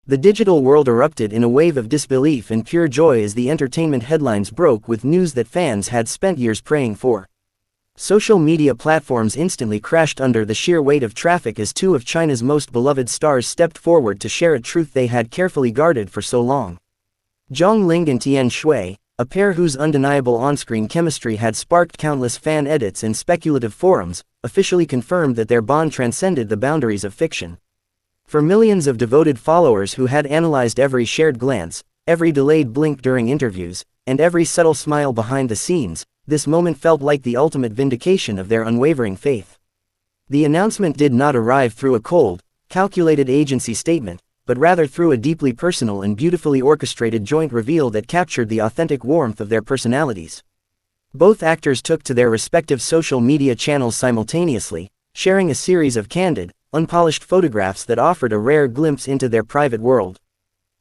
The digital world erupted in a wave of disbelief and pure joy as the entertainment headlines broke with news that fans had spent years praying for. Social media platforms instantly crashed under the sheer weight of traffic as two of China's most beloved stars stepped forward to share a truth they had carefully guarded for so long. Zhang Linghe and Tian Xiwei, a pair whose undeniable on-screen chemistry had sparked countless fan edits and speculative forums, officially confirmed that their bond transcended the boundaries of fiction. For millions of devoted followers who had analyzed every shared glance, every delayed blink during interviews, and every subtle smile behind the scenes, this moment felt like the ultimate vindication of their unwavering faith. The announcement did not arrive through a cold, calculated agency statement, but rather through a deeply personal and beautifully orchestrated joint reveal that captured the authentic warmth of their personalities. Both actors took to their respective social media channels simultaneously, sharing a series of candid, unpolished photographs that offered a rare glimpse into their private world.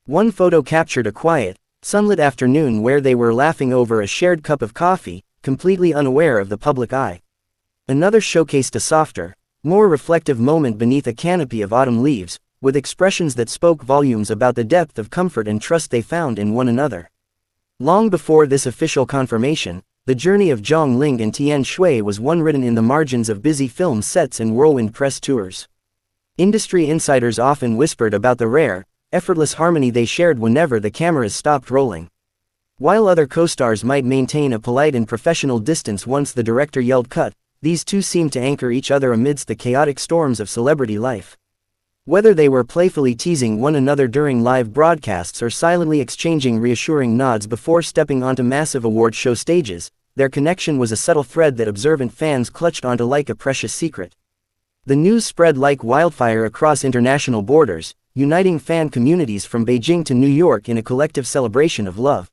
One photo captured a quiet, sunlit afternoon where they were laughing over a shared cup of coffee, completely unaware of the public eye. Another showcased a softer, more reflective moment beneath a canopy of autumn leaves, with expressions that spoke volumes about the depth of comfort and trust they found in one another. Long before this official confirmation, the journey of Zhang Linghe and Tian Xiwei was one written in the margins of busy film sets and whirlwind press tours. Industry insiders often whispered about the rare, effortless harmony they shared whenever the cameras stopped rolling. While other co-stars might maintain a polite and professional distance once the director yelled cut, these two seemed to anchor each other amidst the chaotic storms of celebrity life. Whether they were playfully teasing one another during live broadcasts or silently exchanging reassuring nods before stepping onto massive award show stages, their connection was a subtle thread that observant fans clutched onto like a precious secret. The news spread like wildfire across international borders, uniting fan communities from Beijing to New York in a collective celebration of love.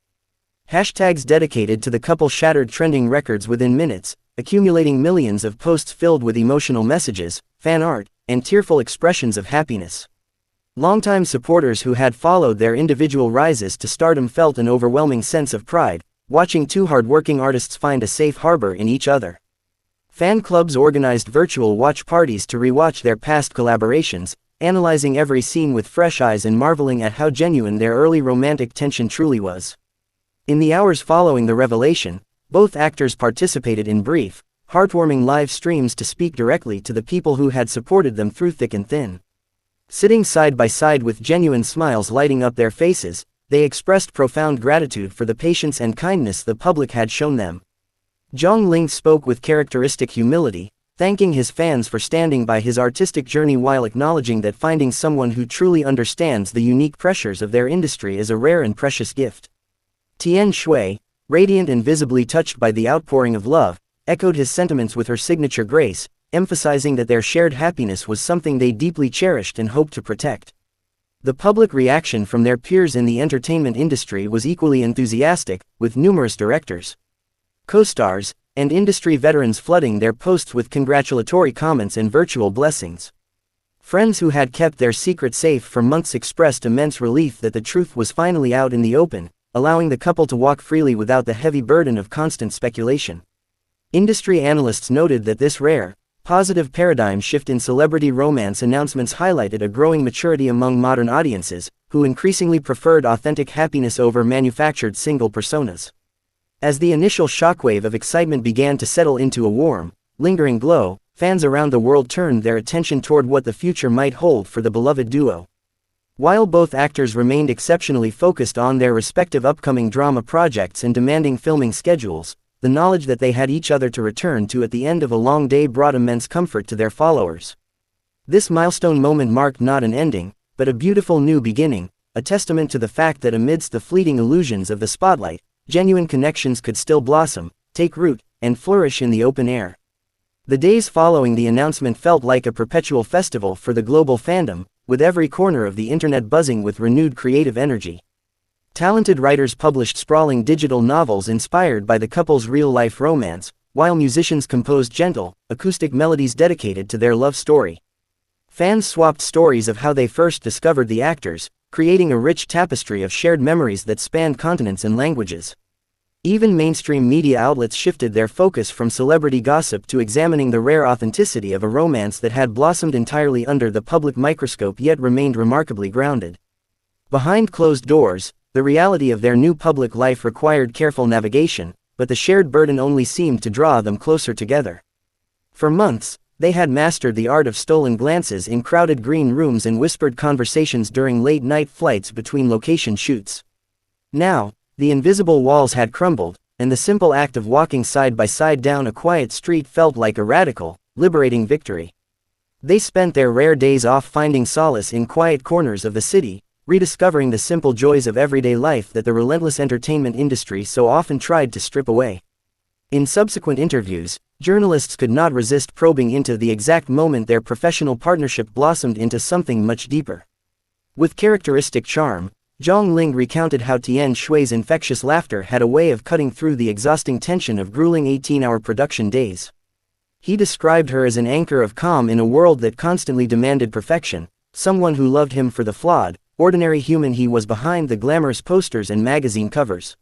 Hashtags dedicated to the couple shattered trending records within minutes, accumulating millions of posts filled with emotional messages, fan art, and tearful expressions of happiness. Longtime supporters who had followed their individual rises to stardom felt an overwhelming sense of pride, watching two hard-working artists find a safe harbor in each other. Fan clubs organized virtual watch parties to rewatch their past collaborations, analyzing every scene with fresh eyes and marveling at how genuine their early romantic tension truly was. In the hours following the revelation, both actors participated in brief, heartwarming live streams to speak directly to the people who had supported them through thick and thin. Sitting side by side with genuine smiles lighting up their faces, they expressed profound gratitude for the patience and kindness the public had shown them. Zhang Linghe spoke with characteristic humility, thanking his fans for standing by his artistic journey while acknowledging that finding someone who truly understands the unique pressures of their industry is a rare and precious gift. Tian Xiwei, radiant and visibly touched by the outpouring of love, echoed his sentiments with her signature grace, emphasizing that their shared happiness was something they deeply cherished and hoped to protect. The public reaction from their peers in the entertainment industry was equally enthusiastic, with numerous directors, co-stars, and industry veterans flooding their posts with congratulatory comments and virtual blessings. Friends who had kept their secret safe for months expressed immense relief that the truth was finally out in the open, allowing the couple to walk freely without the heavy burden of constant speculation. Industry analysts noted that this rare, positive paradigm shift in celebrity romance announcements highlighted a growing maturity among modern audiences, who increasingly preferred authentic happiness over manufactured single personas. As the initial shockwave of excitement began to settle into a warm, lingering glow, fans around the world turned their attention toward what the future might hold for the beloved duo. While both actors remained exceptionally focused on their respective upcoming drama projects and demanding filming schedules, the knowledge that they had each other to return to at the end of a long day brought immense comfort to their followers. This milestone moment marked not an ending, but a beautiful new beginning, a testament to the fact that amidst the fleeting illusions of the spotlight, genuine connections could still blossom, take root, and flourish in the open air. The days following the announcement felt like a perpetual festival for the global fandom, with every corner of the internet buzzing with renewed creative energy. Talented writers published sprawling digital novels inspired by the couple's real-life romance, while musicians composed gentle, acoustic melodies dedicated to their love story. Fans swapped stories of how they first discovered the actors, creating a rich tapestry of shared memories that spanned continents and languages. Even mainstream media outlets shifted their focus from celebrity gossip to examining the rare authenticity of a romance that had blossomed entirely under the public microscope yet remained remarkably grounded. Behind closed doors, the reality of their new public life required careful navigation, but the shared burden only seemed to draw them closer together. For months, they had mastered the art of stolen glances in crowded green rooms and whispered conversations during late-night flights between location shoots. Now, the invisible walls had crumbled, and the simple act of walking side by side down a quiet street felt like a radical, liberating victory. They spent their rare days off finding solace in quiet corners of the city, rediscovering the simple joys of everyday life that the relentless entertainment industry so often tried to strip away. In subsequent interviews, journalists could not resist probing into the exact moment their professional partnership blossomed into something much deeper. With characteristic charm, Zhang recounted how Tian Shui's infectious laughter had a way of cutting through the exhausting tension of grueling 18-hour production days. He described her as an anchor of calm in a world that constantly demanded perfection, someone who loved him for the flawed, ordinary human he was behind the glamorous posters and magazine covers.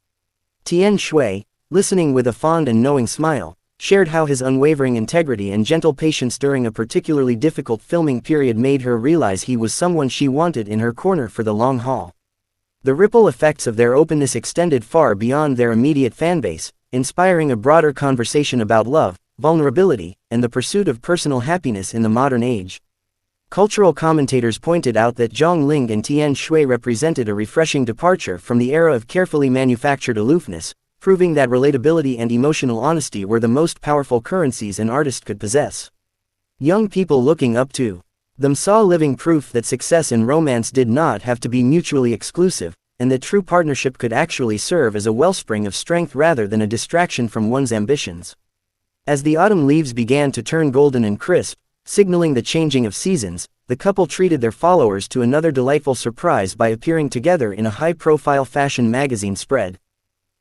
Tian Shui, listening with a fond and knowing smile, shared how his unwavering integrity and gentle patience during a particularly difficult filming period made her realize he was someone she wanted in her corner for the long haul. The ripple effects of their openness extended far beyond their immediate fanbase, inspiring a broader conversation about love, vulnerability, and the pursuit of personal happiness in the modern age. Cultural commentators pointed out that Zhang and Tian Shui represented a refreshing departure from the era of carefully manufactured aloofness, proving that relatability and emotional honesty were the most powerful currencies an artist could possess. Young people looking up to them saw living proof that success in romance did not have to be mutually exclusive, and that true partnership could actually serve as a wellspring of strength rather than a distraction from one's ambitions. As the autumn leaves began to turn golden and crisp, signaling the changing of seasons, the couple treated their followers to another delightful surprise by appearing together in a high-profile fashion magazine spread.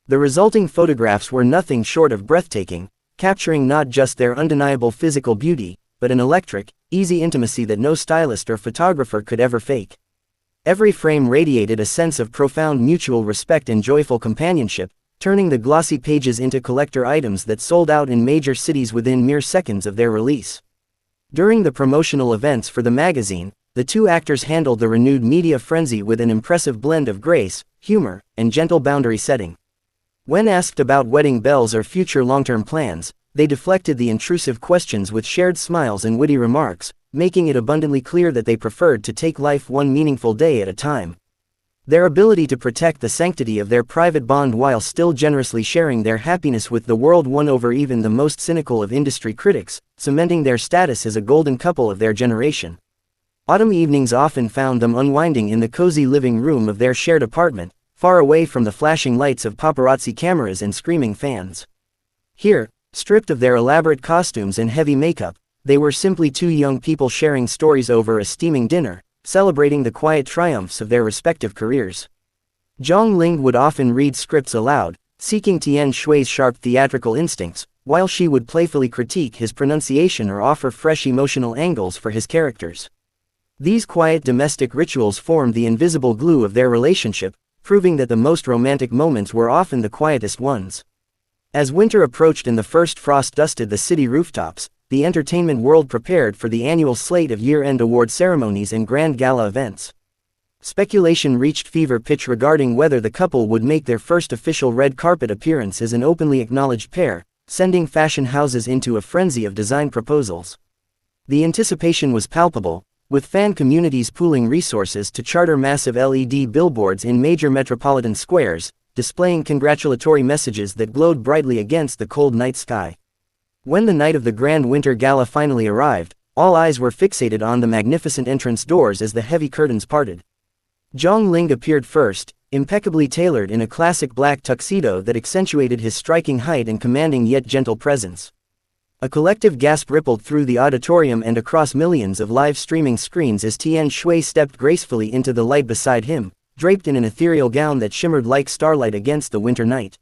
The resulting photographs were nothing short of breathtaking, capturing not just their undeniable physical beauty, but an electric, easy intimacy that no stylist or photographer could ever fake. Every frame radiated a sense of profound mutual respect and joyful companionship, turning the glossy pages into collector items that sold out in major cities within mere seconds of their release. During the promotional events for the magazine, the two actors handled the renewed media frenzy with an impressive blend of grace, humor, and gentle boundary setting. When asked about wedding bells or future long-term plans, they deflected the intrusive questions with shared smiles and witty remarks, making it abundantly clear that they preferred to take life one meaningful day at a time. Their ability to protect the sanctity of their private bond while still generously sharing their happiness with the world won over even the most cynical of industry critics, cementing their status as a golden couple of their generation. Autumn evenings often found them unwinding in the cozy living room of their shared apartment, far away from the flashing lights of paparazzi cameras and screaming fans. Here, stripped of their elaborate costumes and heavy makeup, they were simply two young people sharing stories over a steaming dinner, celebrating the quiet triumphs of their respective careers. Zhang would often read scripts aloud, seeking Tian Shui's sharp theatrical instincts, while she would playfully critique his pronunciation or offer fresh emotional angles for his characters. These quiet domestic rituals formed the invisible glue of their relationship, proving that the most romantic moments were often the quietest ones. As winter approached and the first frost dusted the city rooftops, the entertainment world prepared for the annual slate of year-end award ceremonies and grand gala events. Speculation reached fever pitch regarding whether the couple would make their first official red carpet appearance as an openly acknowledged pair, sending fashion houses into a frenzy of design proposals. The anticipation was palpable, with fan communities pooling resources to charter massive LED billboards in major metropolitan squares, displaying congratulatory messages that glowed brightly against the cold night sky. When the night of the Grand Winter Gala finally arrived, all eyes were fixated on the magnificent entrance doors as the heavy curtains parted. Zhang appeared first, impeccably tailored in a classic black tuxedo that accentuated his striking height and commanding yet gentle presence. A collective gasp rippled through the auditorium and across millions of live streaming screens as Tian Shui stepped gracefully into the light beside him, draped in an ethereal gown that shimmered like starlight against the winter night.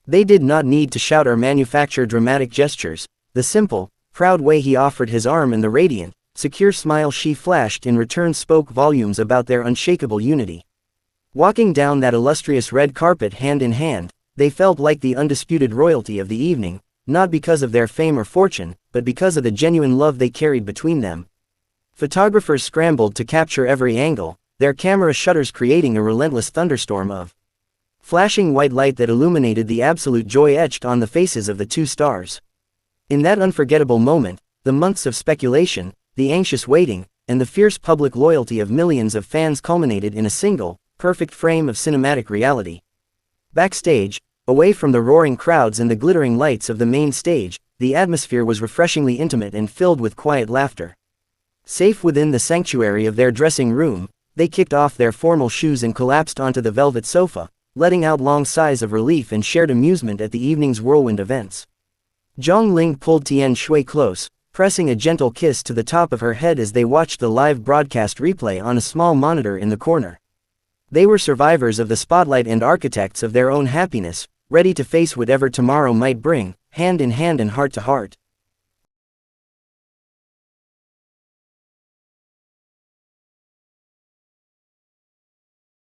They did not need to shout or manufacture dramatic gestures. The simple, proud way he offered his arm and the radiant, secure smile she flashed in return spoke volumes about their unshakable unity. Walking down that illustrious red carpet hand in hand, they felt like the undisputed royalty of the evening, not because of their fame or fortune, but because of the genuine love they carried between them. Photographers scrambled to capture every angle, their camera shutters creating a relentless thunderstorm of flashing white light that illuminated the absolute joy etched on the faces of the two stars. In that unforgettable moment, the months of speculation, the anxious waiting, and the fierce public loyalty of millions of fans culminated in a single, perfect frame of cinematic reality. Backstage, away from the roaring crowds and the glittering lights of the main stage, the atmosphere was refreshingly intimate and filled with quiet laughter. Safe within the sanctuary of their dressing room, they kicked off their formal shoes and collapsed onto the velvet sofa, letting out long sighs of relief and shared amusement at the evening's whirlwind events. Zhang pulled Tian Xiwei close, pressing a gentle kiss to the top of her head as they watched the live broadcast replay on a small monitor in the corner. They were survivors of the spotlight and architects of their own happiness, ready to face whatever tomorrow might bring, hand in hand and heart to heart.